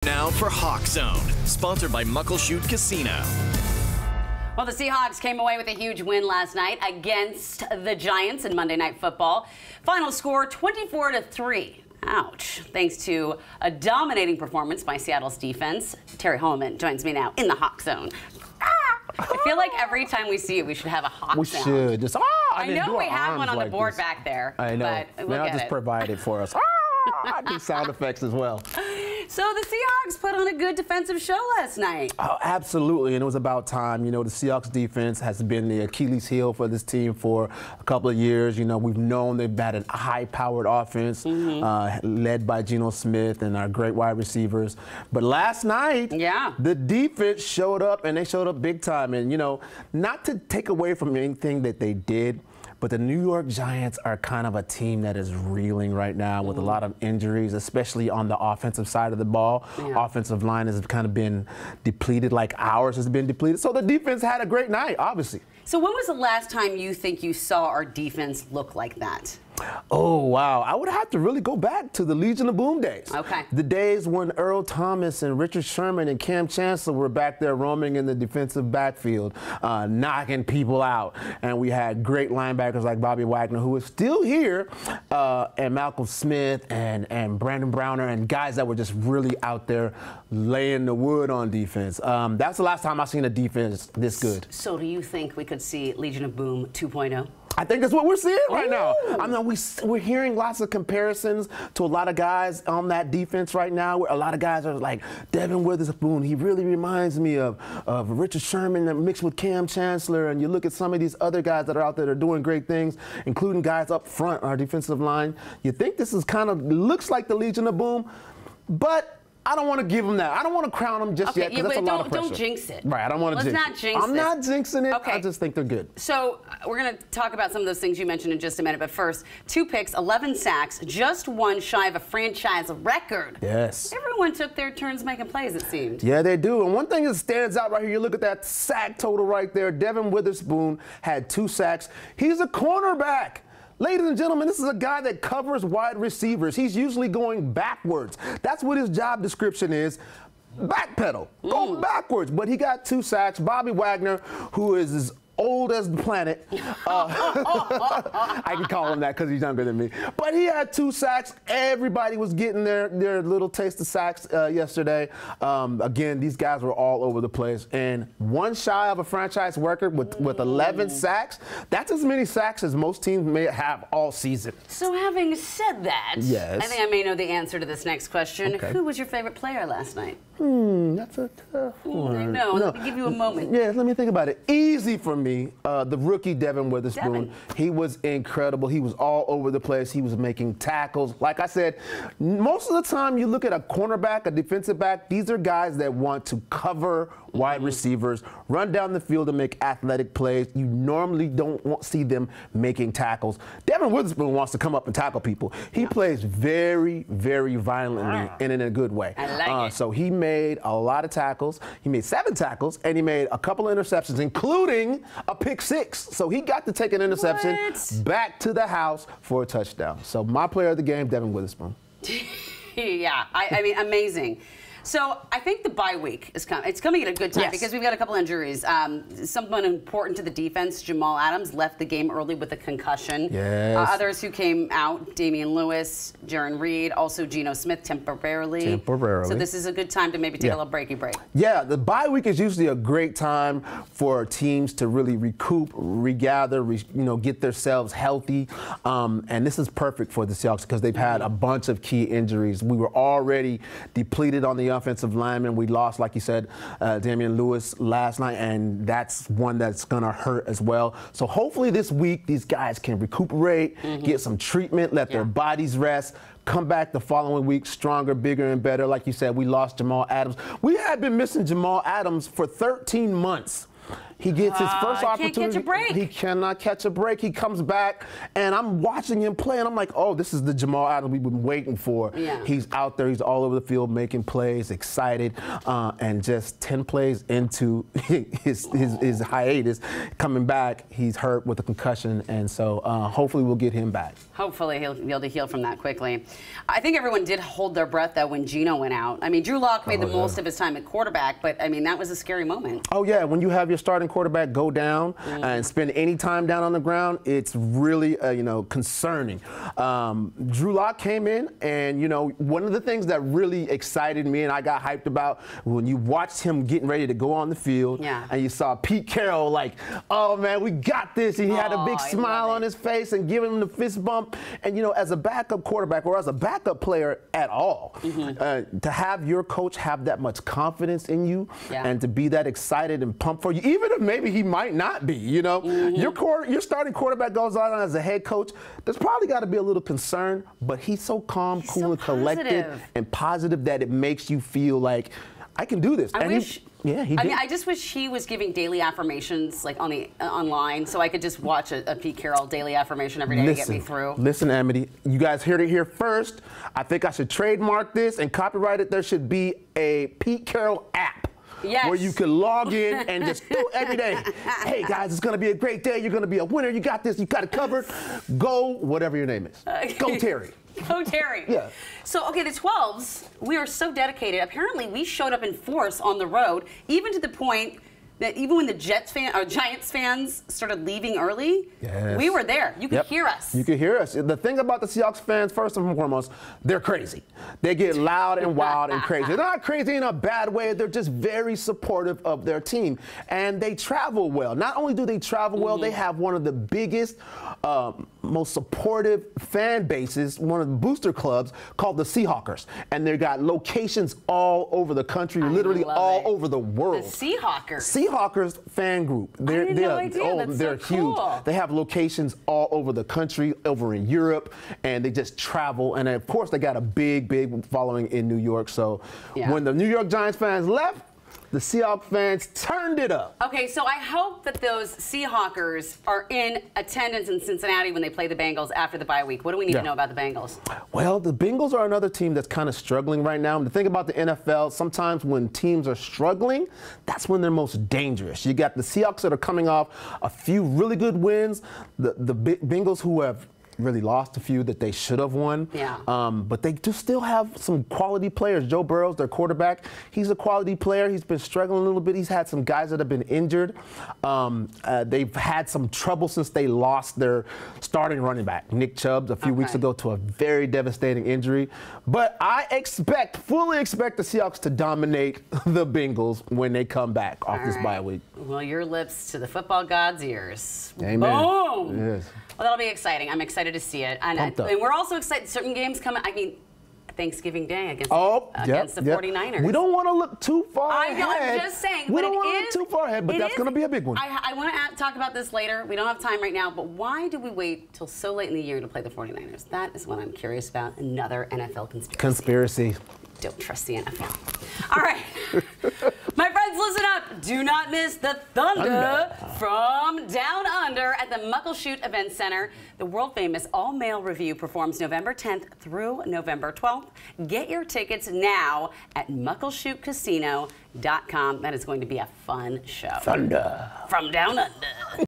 Now for Hawk Zone, sponsored by Muckleshoot Casino. Well, the Seahawks came away with a huge win last night against the Giants in Monday Night Football. Final score 24-3. Ouch. Thanks to a dominating performance by Seattle's defense. Terry Hollimon joins me now in the Hawk Zone. I feel like every time we see it, we should have a hawk sound. We should. Just, I know we have one on the board back there. I know. But we'll just provide it for us. I do sound effects as well. So the Seahawks put on a good defensive show last night. Oh, absolutely, and it was about time. You know, the Seahawks defense has been the Achilles heel for this team for a couple of years. You know, we've known they've had a high-powered offense led by Geno Smith and our great wide receivers. But last night, the defense showed up, and they showed up big time. And, you know, not to take away from anything that they did, but the New York Giants are kind of a team that is reeling right now with a lot of injuries, especially on the offensive side of the ball. Offensive line has kind of been depleted like ours has been depleted. So the defense had a great night, obviously. So when was the last time you think you saw our defense look like that? Oh, wow. I would have to really go back to the Legion of Boom days. Okay. The days when Earl Thomas and Richard Sherman and Cam Chancellor were back there roaming in the defensive backfield, knocking people out. And we had great linebackers like Bobby Wagner, who is still here, and Malcolm Smith and Brandon Browner and guys that were just really out there laying the wood on defense. That's the last time I've seen a defense this good. So do you think we could see Legion of Boom 2.0? I think that's what we're seeing right now. I mean, we're hearing lots of comparisons to a lot of guys on that defense right now. Where a lot of guys are like Devon Witherspoon. He really reminds me of Richard Sherman mixed with Cam Chancellor. And you look at some of these other guys that are out there that are doing great things, including guys up front, our defensive line. You think this is kind of looks like the Legion of Boom, but I don't want to give them that. I don't want to crown them just yet because that's a lot of pressure. Don't jinx it. Right, I don't want to jinx it. Let's not jinx it. I'm not jinxing it. Okay. I just think they're good. So we're going to talk about some of those things you mentioned in just a minute. But first, 2 picks, 11 sacks, just one shy of a franchise record. Yes. Everyone took their turns making plays, it seemed. Yeah, they do. And one thing that stands out right here, you look at that sack total right there. Devon Witherspoon had 2 sacks. He's a cornerback. Ladies and gentlemen, this is a guy that covers wide receivers. He's usually going backwards. That's what his job description is. Backpedal. Go backwards. But he got 2 sacks. Bobby Wagner, who is as old as the planet. I can call him that because he's younger than me. But he had 2 sacks. Everybody was getting their little taste of sacks yesterday. Again, these guys were all over the place. And one shy of a franchise record with 11 sacks. That's as many sacks as most teams may have all season. So having said that, yes. I think I may know the answer to this next question. Okay. Who was your favorite player last night? That's a tough one. I know. Let me give you a moment. Yeah, let me think about it. Easy for me. The rookie Devon Witherspoon. He was incredible. He was all over the place. He was making tackles. Like I said, most of the time you look at a cornerback, a defensive back, these are guys that want to cover wide receivers, run down the field and make athletic plays. You normally don't see them making tackles. Devon Witherspoon wants to come up and tackle people. He plays very, very violently and in a good way. I like it. So he made a lot of tackles. He made 7 tackles, and he made a couple of interceptions, including a pick 6. So he got to take an interception back to the house for a touchdown. So my player of the game, Devon Witherspoon. Yeah, I mean, amazing. So I think the bye week is coming. It's coming at a good time because we've got a couple injuries. Someone important to the defense, Jamal Adams, left the game early with a concussion. Yes. Others who came out, Damian Lewis, Jaron Reed, also Geno Smith temporarily. So this is a good time to maybe take a little break. Yeah, the bye week is usually a great time for teams to really recoup, regather, get themselves healthy. And this is perfect for the Seahawks because they've had a bunch of key injuries. We were already depleted on the offensive lineman. We lost, like you said, Damian Lewis last night, and that's one that's going to hurt as well. So hopefully this week these guys can recuperate, get some treatment, let their bodies rest, come back the following week stronger, bigger, and better. Like you said, we lost Jamal Adams. We had been missing Jamal Adams for 13 months. He gets his first opportunity. Can't catch a break. He cannot catch a break. He comes back, and I'm watching him play, and I'm like, oh, this is the Jamal Adams we've been waiting for. Yeah. He's out there. He's all over the field making plays, excited, and just 10 plays into his hiatus, coming back, he's hurt with a concussion, and so hopefully we'll get him back. Hopefully he'll be able to heal from that quickly. I think everyone did hold their breath, though, when Geno went out. I mean, Drew Lock made the most of his time at quarterback, but, I mean, that was a scary moment. Oh, yeah. When you have your starting quarterback go down and spend any time down on the ground, it's really, concerning. Drew Lock came in, and, one of the things that really excited me and I got hyped about when you watched him getting ready to go on the field, and you saw Pete Carroll like, oh, man, we got this. He had a big smile on his face and giving him the fist bump. And, as a backup quarterback or as a backup player at all, to have your coach have that much confidence in you and to be that excited and pumped for you, even if maybe he might not be, your starting quarterback goes on as a head coach, there's probably got to be a little concern, but he's so calm, cool, and collected and positive that it makes you feel like, I can do this. I just wish he was giving daily affirmations like online, so I could just watch a Pete Carroll daily affirmation every day to get me through. Listen, Amity, you guys heard it here first. I think I should trademark this and copyright it. There should be a Pete Carroll app. Yes. Where you can log in and just do every day. Hey, guys, it's going to be a great day. You're going to be a winner. You got this. You got it covered. Go, whatever your name is. Go, Terry. Go, Terry. Yeah. So, okay, the 12s, we are so dedicated. Apparently, we showed up in force on the road, even to the point that even when the Giants fans started leaving early, we were there. You could hear us. You could hear us. The thing about the Seahawks fans, first and foremost, they're crazy. They get loud and wild and crazy. They're not crazy in a bad way. They're just very supportive of their team. And they travel well. Not only do they travel well, they have one of the biggest, most supportive fan bases, one of the booster clubs called the Seahawkers. And they've got locations all over the country, literally all over the world. The Seahawkers. Seahawks fan group. They're huge. They have locations all over the country, over in Europe, and they just travel. And of course, they got a big following in New York. So when the New York Giants fans left, the Seahawks fans turned it up. Okay, so I hope that those Seahawkers are in attendance in Cincinnati when they play the Bengals after the bye week. What do we need to know about the Bengals? Well, the Bengals are another team that's kind of struggling right now. And the thing about the NFL, sometimes when teams are struggling, that's when they're most dangerous. You got the Seahawks that are coming off a few really good wins. The Bengals who have really lost a few that they should have won. But they do still have some quality players. Joe Burrow's their quarterback. He's a quality player. He's been struggling a little bit. He's had some guys that have been injured. They've had some trouble since they lost their starting running back, Nick Chubb, a few weeks ago to a very devastating injury. But I fully expect the Seahawks to dominate the Bengals when they come back off this bye week. Well, your lips to the football god's ears. Amen. Boom! Yes. Well, that'll be exciting. I'm excited to see it. And we're also excited. Certain games coming. I mean, Thanksgiving Day against the 49ers. We don't want to look too far ahead. I know, I'm just saying. We don't want to look too far ahead, but that's going to be a big one. I want to talk about this later. We don't have time right now, but why do we wait till so late in the year to play the 49ers? That is what I'm curious about. Another NFL conspiracy. Don't trust the NFL. All right. My friends, listen up. Do not miss the Thunder from Down Under at the Muckleshoot Event Center. The world-famous all-male review performs November 10th through November 12th. Get your tickets now at muckleshootcasino.com. That is going to be a fun show. Thunder. From Down Under.